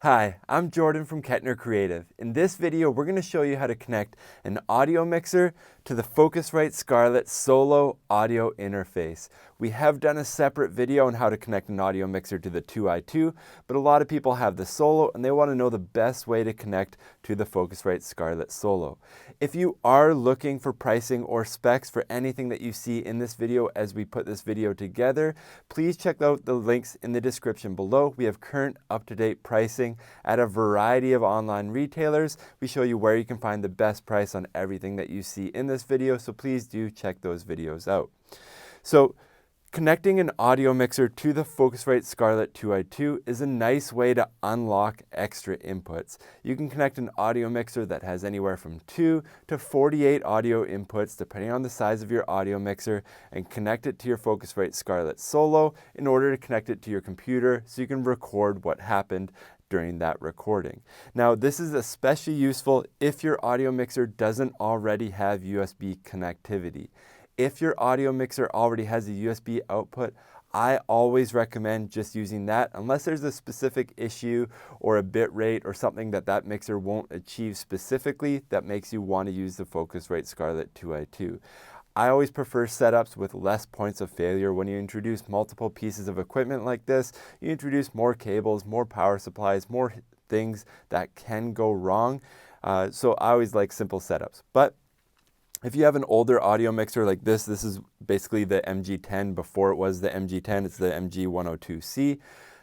Hi, I'm Jordan from Kettner Creative. In this video, we're going to show you how to connect an audio mixer to the Focusrite Scarlett Solo audio interface. We have done a separate video on how to connect an audio mixer to the 2i2, but a lot of people have the Solo and they want to know the best way to connect to the Focusrite Scarlett Solo. If you are looking for pricing or specs for anything that you see in this video as we put this video together, please check out the links in the description below. We have current up-to-date pricing at a variety of online retailers. We show you where you can find the best price on everything that you see in this video, so please do check those videos out. So connecting an audio mixer to the Focusrite Scarlett 2i2 is a nice way to unlock extra inputs. You can connect an audio mixer that has anywhere from 2 to 48 audio inputs depending on the size of your audio mixer, and connect it to your Focusrite Scarlett Solo in order to connect it to your computer so you can record what happened during that recording. Now, this is especially useful if your audio mixer doesn't already have USB connectivity. If your audio mixer already has a USB output, I always recommend just using that unless there's a specific issue or a bit rate or something that mixer won't achieve specifically that makes you want to use the Focusrite Scarlett 2i2. I always prefer setups with less points of failure. When you introduce multiple pieces of equipment like this, you introduce more cables, more power supplies, more things that can go wrong. So I always like simple setups. But if you have an older audio mixer like this is basically the MG10 before it was the MG10, it's the MG102C.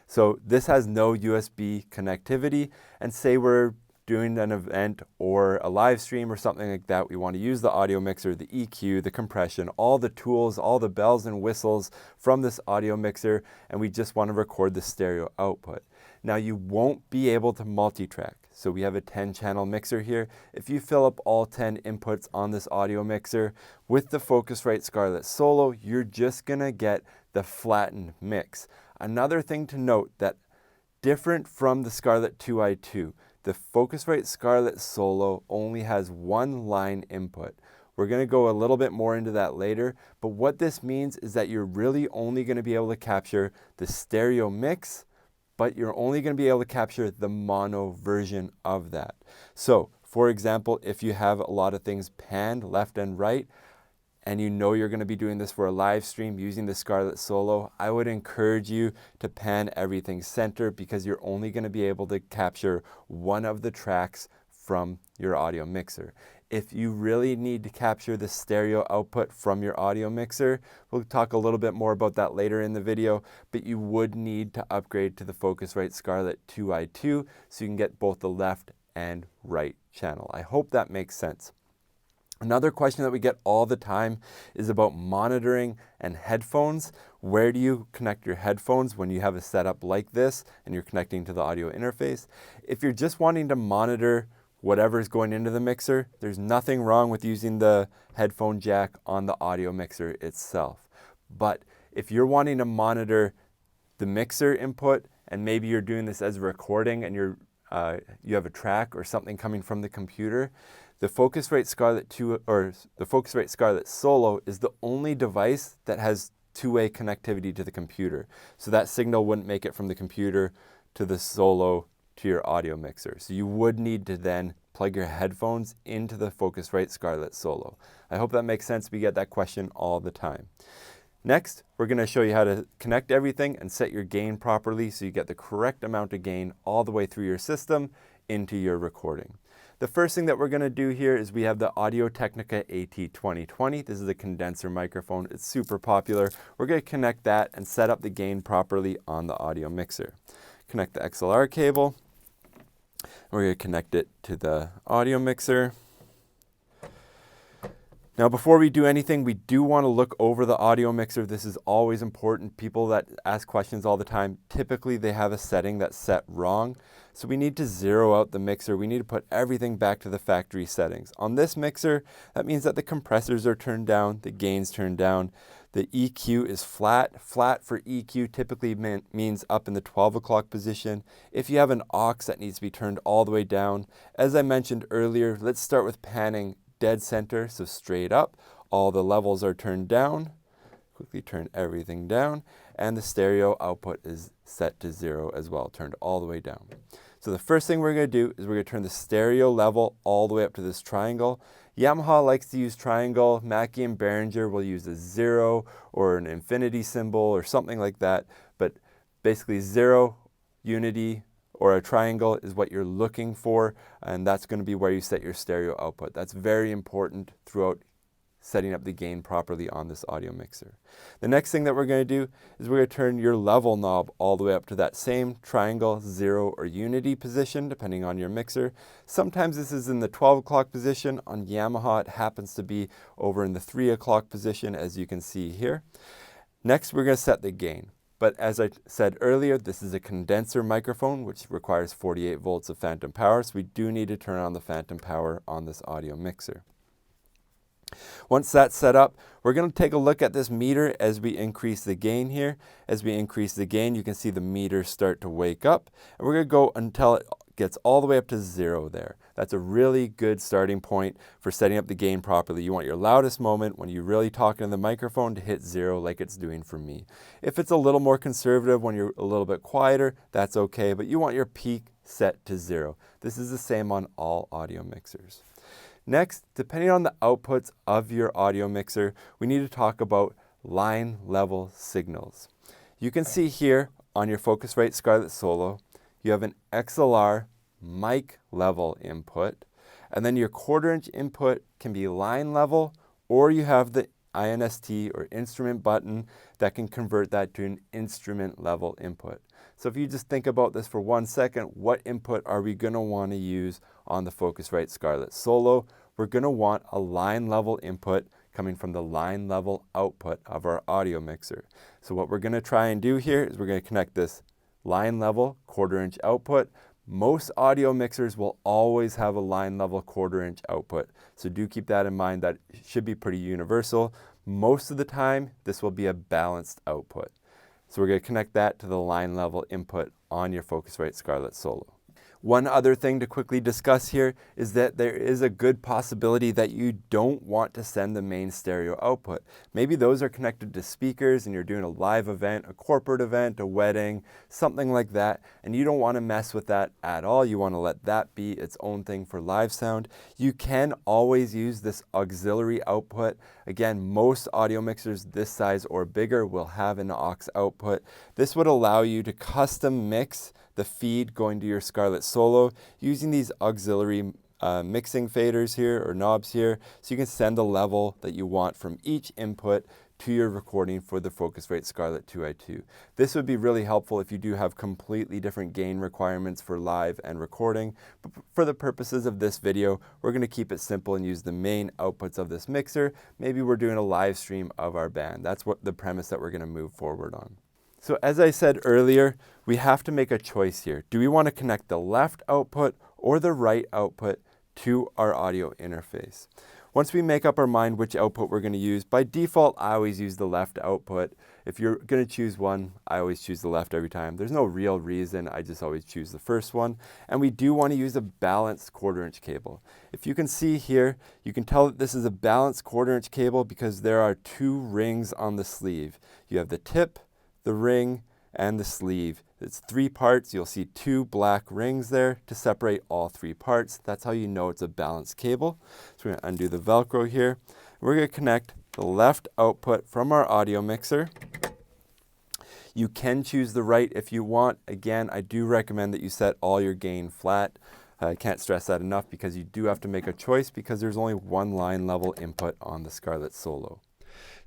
So this has no USB connectivity, and say we're doing an event or a live stream or something like that, we want to use the audio mixer, the EQ, the compression, all the tools, all the bells and whistles from this audio mixer, and we just want to record the stereo output. Now, you won't be able to multi-track. So we have a 10-channel mixer here. If you fill up all 10 inputs on this audio mixer with the Focusrite Scarlett Solo, you're just gonna get the flattened mix. Another thing to note that different from the Scarlett 2i2, the Focusrite Scarlett Solo only has one line input. We're going to go a little bit more into that later, but what this means is that you're really only going to be able to capture the stereo mix, but you're only going to be able to capture the mono version of that. So, for example, if you have a lot of things panned left and right, and you know you're going to be doing this for a live stream using the Scarlett Solo, I would encourage you to pan everything center because you're only going to be able to capture one of the tracks from your audio mixer. If you really need to capture the stereo output from your audio mixer, we'll talk a little bit more about that later in the video, but you would need to upgrade to the Focusrite Scarlett 2i2 so you can get both the left and right channel. I hope that makes sense. Another question that we get all the time is about monitoring and headphones. Where do you connect your headphones when you have a setup like this and you're connecting to the audio interface? If you're just wanting to monitor whatever's going into the mixer, there's nothing wrong with using the headphone jack on the audio mixer itself. But if you're wanting to monitor the mixer input, and maybe you're doing this as a recording and you have a track or something coming from the computer, the Focusrite Scarlett 2 or the Focusrite Scarlett Solo is the only device that has two-way connectivity to the computer. So that signal wouldn't make it from the computer to the Solo to your audio mixer. So you would need to then plug your headphones into the Focusrite Scarlett Solo. I hope that makes sense. We get that question all the time. Next, we're going to show you how to connect everything and set your gain properly so you get the correct amount of gain all the way through your system into your recording. The first thing that we're going to do here is we have the Audio-Technica AT2020. This is a condenser microphone. It's super popular. We're going to connect that and set up the gain properly on the audio mixer. Connect the XLR cable. We're going to connect it to the audio mixer. Now, before we do anything, we do want to look over the audio mixer. This is always important. People that ask questions all the time, typically they have a setting that's set wrong. So we need to zero out the mixer. We need to put everything back to the factory settings. On this mixer, that means that the compressors are turned down, the gain's turned down, the EQ is flat. Flat for EQ typically means up in the 12 o'clock position. If you have an aux, that needs to be turned all the way down. As I mentioned earlier, let's start with panning dead center, so straight up. All the levels are turned down. Quickly turn everything down. And the stereo output is set to 0 as well, turned all the way down. So the first thing we're going to do is we're going to turn the stereo level all the way up to this triangle. Yamaha likes to use triangle. Mackie and Behringer will use a 0 or an infinity symbol or something like that. But basically 0, unity, or a triangle is what you're looking for, and that's going to be where you set your stereo output. That's very important throughout setting up the gain properly on this audio mixer. The next thing that we're going to do is we're going to turn your level knob all the way up to that same triangle, 0, or unity position, depending on your mixer. Sometimes this is in the 12 o'clock position. On Yamaha, it happens to be over in the 3 o'clock position, as you can see here. Next, we're going to set the gain. But as I said earlier, this is a condenser microphone, which requires 48 volts of phantom power, so we do need to turn on the phantom power on this audio mixer. Once that's set up, we're going to take a look at this meter as we increase the gain here. As we increase the gain, you can see the meter start to wake up, and we're going to go until it gets all the way up to 0 there. That's a really good starting point for setting up the gain properly. You want your loudest moment when you're really talking to the microphone to hit 0 like it's doing for me. If it's a little more conservative when you're a little bit quieter, that's okay, but you want your peak set to 0. This is the same on all audio mixers. Next, depending on the outputs of your audio mixer, we need to talk about line level signals. You can see here on your Focusrite Scarlett Solo, you have an XLR mic level input, and then your 1/4 inch input can be line level, or you have the INST or instrument button that can convert that to an instrument level input. So if you just think about this for 1 second, what input are we going to want to use on the Focusrite Scarlett Solo? We're going to want a line level input coming from the line level output of our audio mixer. So what we're going to try and do here is we're going to connect this line level 1/4 inch output. Most audio mixers will always have a line level 1/4 inch output. So do keep that in mind. That should be pretty universal. Most of the time, this will be a balanced output. So we're going to connect that to the line level input on your Focusrite Scarlett Solo. One other thing to quickly discuss here is that there is a good possibility that you don't want to send the main stereo output. Maybe those are connected to speakers and you're doing a live event, a corporate event, a wedding, something like that, and you don't want to mess with that at all. You want to let that be its own thing for live sound. You can always use this auxiliary output. Again, most audio mixers this size or bigger will have an aux output. This would allow you to custom mix the feed going to your Scarlett Solo using these auxiliary mixing faders here or knobs here, so you can send the level that you want from each input to your recording for the Focusrite Scarlett 2i2. This would be really helpful if you do have completely different gain requirements for live and recording, but for the purposes of this video, we're going to keep it simple and use the main outputs of this mixer. Maybe we're doing a live stream of our band. That's what the premise that we're going to move forward on. So as I said earlier, we have to make a choice here. Do we want to connect the left output or the right output to our audio interface? Once we make up our mind which output we're going to use, by default, I always use the left output. If you're going to choose one, I always choose the left every time. There's no real reason. I just always choose the first one. And we do want to use a balanced 1/4 inch cable. If you can see here, you can tell that this is a balanced 1/4 inch cable because there are 2 rings on the sleeve. You have the tip, the ring, and the sleeve. It's 3 parts. You'll see 2 black rings there to separate all 3 parts. That's how you know it's a balanced cable. So we're going to undo the Velcro here. We're going to connect the left output from our audio mixer. You can choose the right if you want. Again, I do recommend that you set all your gain flat. I can't stress that enough because you do have to make a choice because there's only one line level input on the Scarlett Solo.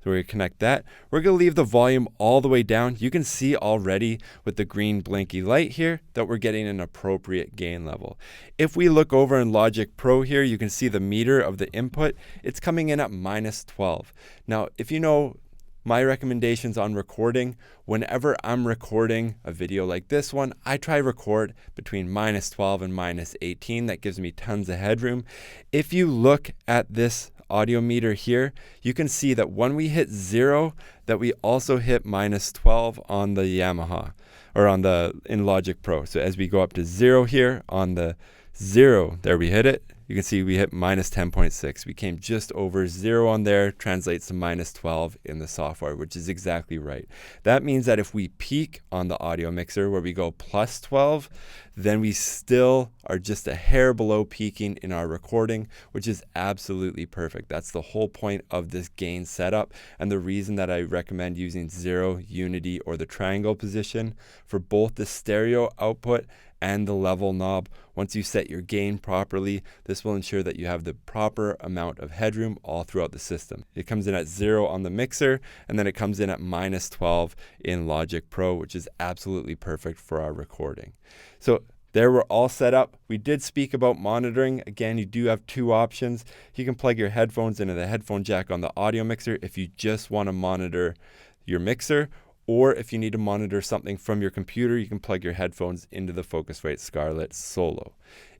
So we're going to connect that. We're going to leave the volume all the way down. You can see already with the green blinky light here that we're getting an appropriate gain level. If we look over in Logic Pro here, you can see the meter of the input. It's coming in at -12. Now, if you know my recommendations on recording, whenever I'm recording a video like this one, I try record between -12 and -18. That gives me tons of headroom. If you look at this audio meter here, you can see that when we hit 0, that we also hit -12 on the Yamaha or in Logic Pro. So as we go up to 0 here on the 0, there we hit it. you can see we hit minus 10.6. We came just over 0 on there, translates to minus 12 in the software, which is exactly right. That means that if we peak on the audio mixer where we go plus 12, then we still are just a hair below peaking in our recording, which is absolutely perfect. That's the whole point of this gain setup, and the reason that I recommend using 0, unity, or the triangle position for both the stereo output and the level knob. Once you set your gain properly, this will ensure that you have the proper amount of headroom all throughout the system. It comes in at 0 on the mixer, and then it comes in at minus 12 in Logic Pro, which is absolutely perfect for our recording. So there we're all set up. We did speak about monitoring. Again, you do have 2 options. You can plug your headphones into the headphone jack on the audio mixer if you just want to monitor your mixer, or if you need to monitor something from your computer, you can plug your headphones into the Focusrite Scarlett Solo.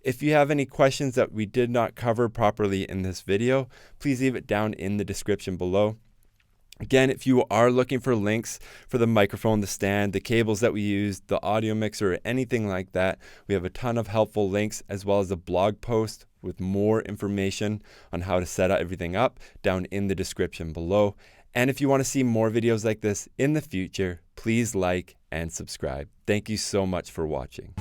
If you have any questions that we did not cover properly in this video, please leave it down in the description below. Again, if you are looking for links for the microphone, the stand, the cables that we use, the audio mixer, or anything like that, we have a ton of helpful links, as well as a blog post with more information on how to set everything up down in the description below. And if you want to see more videos like this in the future, please like and subscribe. Thank you so much for watching.